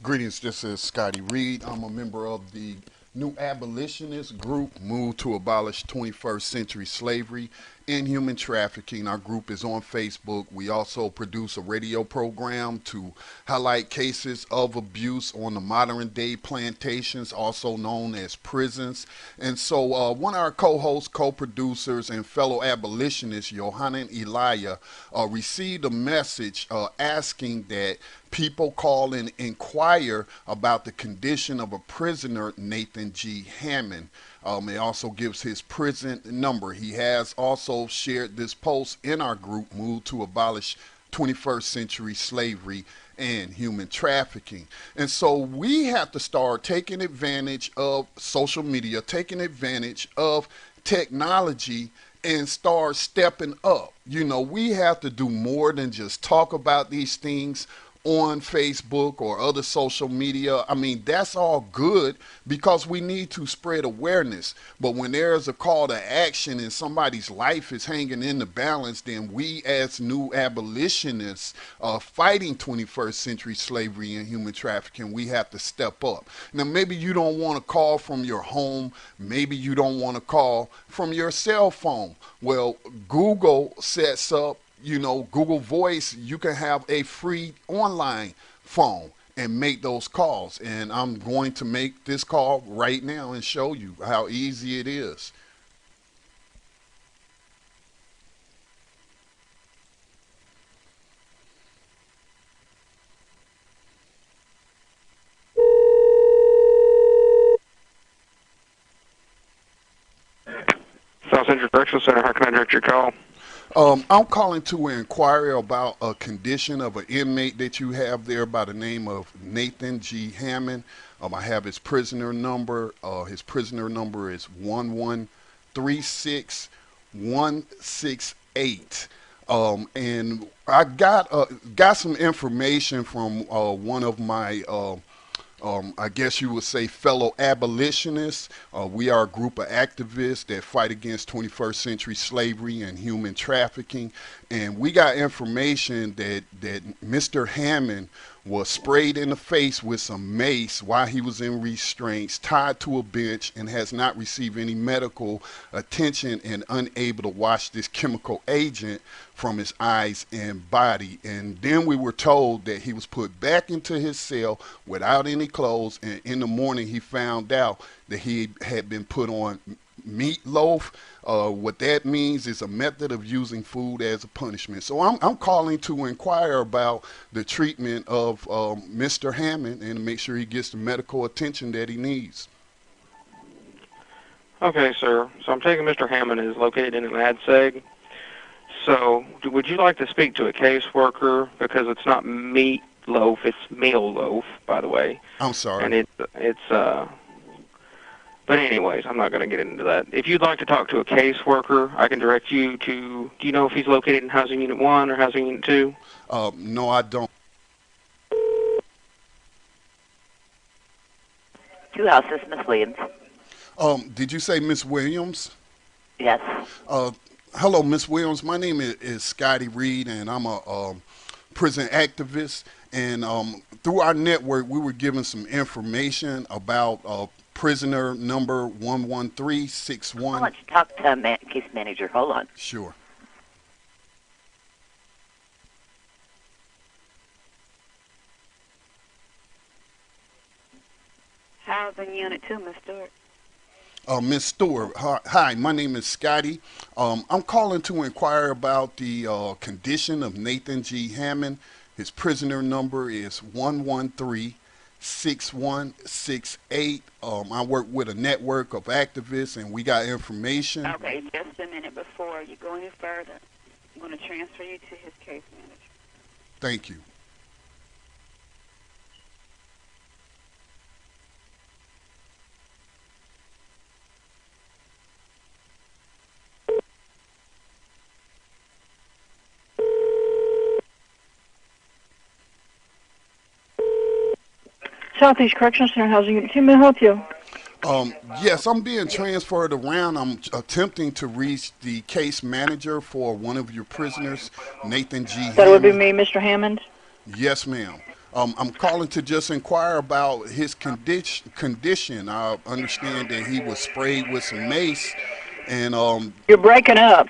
Greetings, this is Scotty Reid. I'm a member of the new abolitionist group, Move to Abolish 21st Century Slavery and Human Trafficking. Our group is on Facebook. We also produce a radio program to highlight cases of abuse on the modern day plantations, also known as prisons. And so one of our co-hosts, co-producers, and fellow abolitionists, Yohanan Elia, received a message asking that people call and inquire about the condition of a prisoner, Nathan G. Hammond. It also gives his prison number. He has also shared this post in our group, Move to Abolish 21st Century Slavery and Human Trafficking. And so we have to start taking advantage of social media, taking advantage of technology, and start stepping up. You know, we have to do more than just talk about these things on Facebook or other social media. I mean, that's all good because we need to spread awareness. But when there's a call to action and somebody's life is hanging in the balance, then we as new abolitionists fighting 21st century slavery and human trafficking, we have to step up. Now, maybe you don't want to call from your home. Maybe you don't want to call from your cell phone. Well, Google sets up, you know, Google Voice. You can have a free online phone and make those calls. And I'm going to make this call right now and show you how easy it is. South Central Correctional Center, how can I direct your call? I'm calling to inquire about a condition of an inmate that you have there by the name of Nathan G. Hammond. I have his prisoner number. His prisoner number is 1136168. And I got some information from one of my I guess you would say fellow abolitionists. We are a group of activists that fight against 21st century slavery and human trafficking. And we got information that Mr. Hammond was sprayed in the face with some mace while he was in restraints, tied to a bench, and has not received any medical attention and unable to wash this chemical agent from his eyes and body. And then we were told that he was put back into his cell without any clothes, and in the morning he found out that he had been put on meat loaf. What that means is a method of using food as a punishment. So I'm calling to inquire about the treatment of Mr. Hammond and to make sure he gets the medical attention that he needs. Okay, sir. So I'm taking Mr. Hammond is located in Ladseg. So would you like to speak to a caseworker? Because it's not meat loaf, it's meal loaf, by the way. I'm sorry. And but anyways, I'm not going to get into that. If you'd like to talk to a caseworker, I can direct you to, do you know if he's located in Housing Unit 1 or Housing Unit 2? No, I don't. Two houses, Miss Williams. Did you say Miss Williams? Yes. Hello, Miss Williams. My name is Scotty Reid, and I'm a prison activist. And through our network, we were given some information about prisoner number 11361. I want you to talk to a case manager. Hold on. Sure. Housing Unit 2, Miss Stewart. Miss Stewart, hi, my name is Scotty. I'm calling to inquire about the condition of Nathan G. Hammond. His prisoner number is 1136168. I work with a network of activists, and we got information. Okay, just a minute before you go any further. I'm going to transfer you to his case manager. Thank you. Southeast Correctional Center, Housing Unit 2, may I help you? Yes, I'm being transferred around. I'm attempting to reach the case manager for one of your prisoners, Nathan G. That would be Hammond. me, Mr. Hammond. Yes, ma'am. I'm calling to just inquire about his condition. I understand that he was sprayed with some mace, and You're breaking up.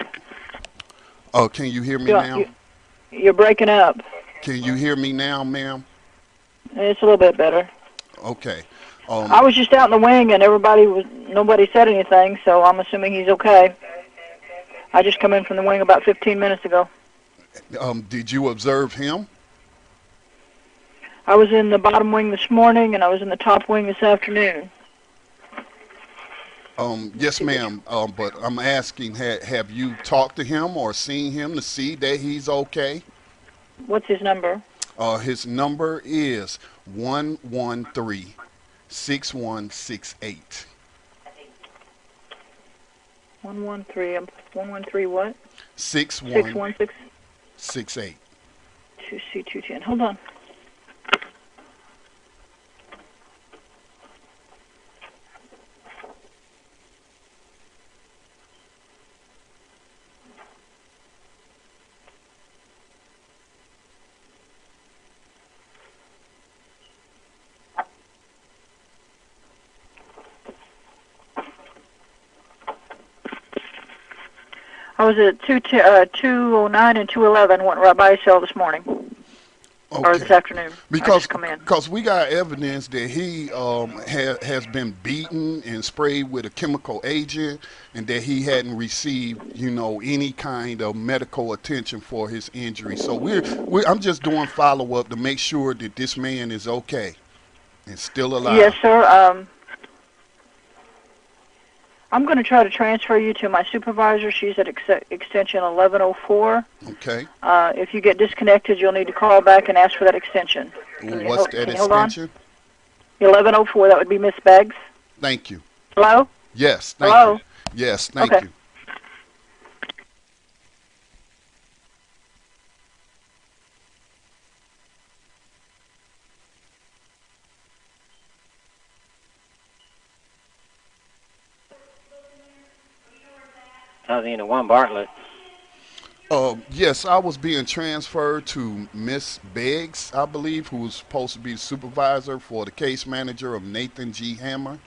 can you hear me You, now? you, you're breaking up. Can you hear me now, ma'am? It's a little bit better. Okay. I was just out in the wing, and nobody said anything, so I'm assuming he's okay. I just come in from the wing about 15 minutes ago. Did you observe him? I was in the bottom wing this morning, and I was in the top wing this afternoon. Yes, ma'am. But I'm asking, have you talked to him or seen him to see that he's okay? What's his number? His number is 113-6168. 113 what? 6168. 616 2C210. Hold on. I was at 209 and 211. Went right by his cell this morning, or this Okay. afternoon. I Because just come in. we got evidence that he has been beaten and sprayed with a chemical agent, and that he hadn't received, any kind of medical attention for his injury. So I'm just doing follow up to make sure that this man is okay and still Yes, alive. sir. I'm going to try to transfer you to my supervisor. She's at extension 1104. Okay. If you get disconnected, you'll need to call back and ask for that extension. What's that Can you hold on? extension? 1104. That would be Miss Beggs. Thank you. Hello? Yes. Thank Hello? you. Yes. Thank Okay. you. Thousand one Bartlett. Yes, I was being transferred to Miss Beggs, I believe, who was supposed to be the supervisor for the case manager of Nathan G. Hammond.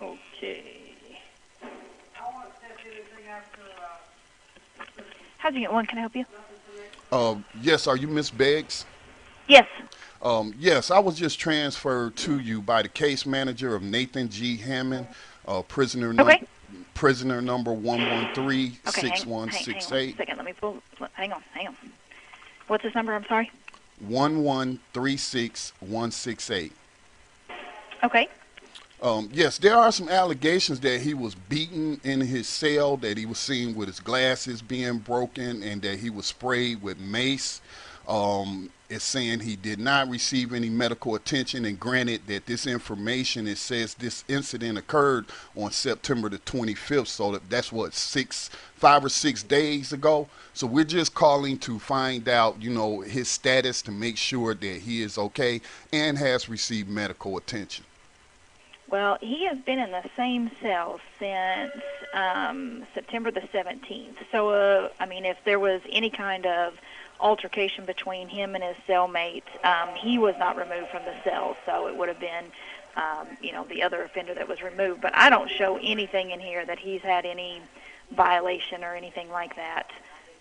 Okay. Housing at 1, can I help you? Yes, are you Miss Beggs? Yes. Yes, I was just transferred to you by the case manager of Nathan G. Hammond, Okay. prisoner number Okay, hang on a 113-6168. second. Let me pull. Hang on. What's his number? I'm sorry. 1136168. Okay. Yes, there are some allegations that he was beaten in his cell, that he was seen with his glasses being broken, and that he was sprayed with mace. It's saying he did not receive any medical attention, and granted that this information, it says this incident occurred on September the 25th, so that's what, 5 or 6 days ago. So we're just calling to find out, his status, to make sure that he is okay and has received medical attention. Well, he has been in the same cell since September the 17th. So, if there was any kind of altercation between him and his cellmate, he was not removed from the cell, so it would have been, the other offender that was removed. But I don't show anything in here that he's had any violation or anything like that,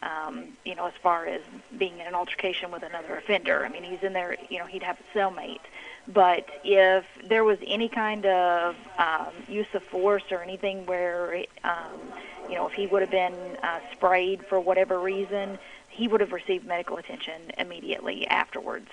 as far as being in an altercation with another offender. I mean, he's in there, he'd have a cellmate. But if there was any kind of use of force or anything where, if he would have been sprayed for whatever reason, he would have received medical attention immediately afterwards.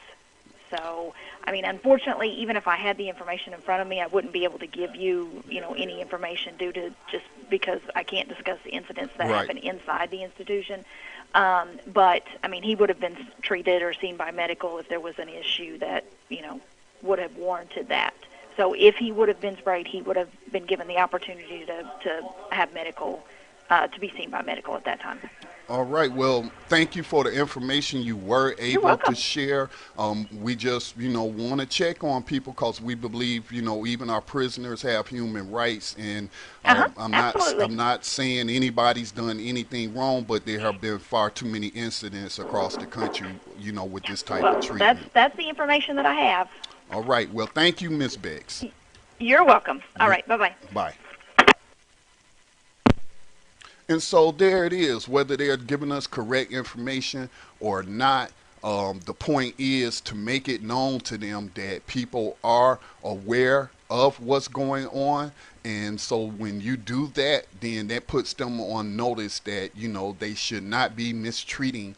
So, unfortunately, even if I had the information in front of me, I wouldn't be able to give you, any information due to just because I can't discuss the incidents that happen inside the institution. But, he would have been treated or seen by medical if there was an issue that, would have warranted that. So if he would have been sprayed, he would have been given the opportunity to have medical to be seen by medical at that time. All right. Well, thank you for the information you were You're able to welcome. share. We just, want to check on people because we believe, even our prisoners have human rights. And Absolutely. I'm not saying anybody's done anything wrong, but there have been far too many incidents across the country, with this type of Well, treatment. that's the information that I have. All right. Well, thank you, Miss Bex. You're welcome. All right. Bye-bye. Bye. And so there it is, whether they're giving us correct information or not. The point is to make it known to them that people are aware of what's going on. And so when you do that, then that puts them on notice that, they should not be mistreating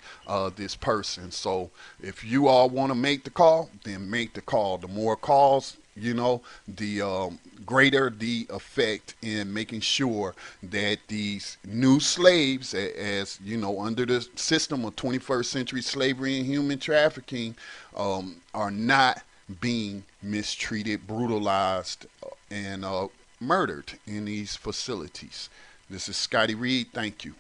this person. So if you all want to make the call, then make the call. The more calls, the greater the effect in making sure that these new slaves, as under the system of 21st century slavery and human trafficking, are not being mistreated, brutalized, and murdered in these facilities. This is Scotty Reid. Thank you.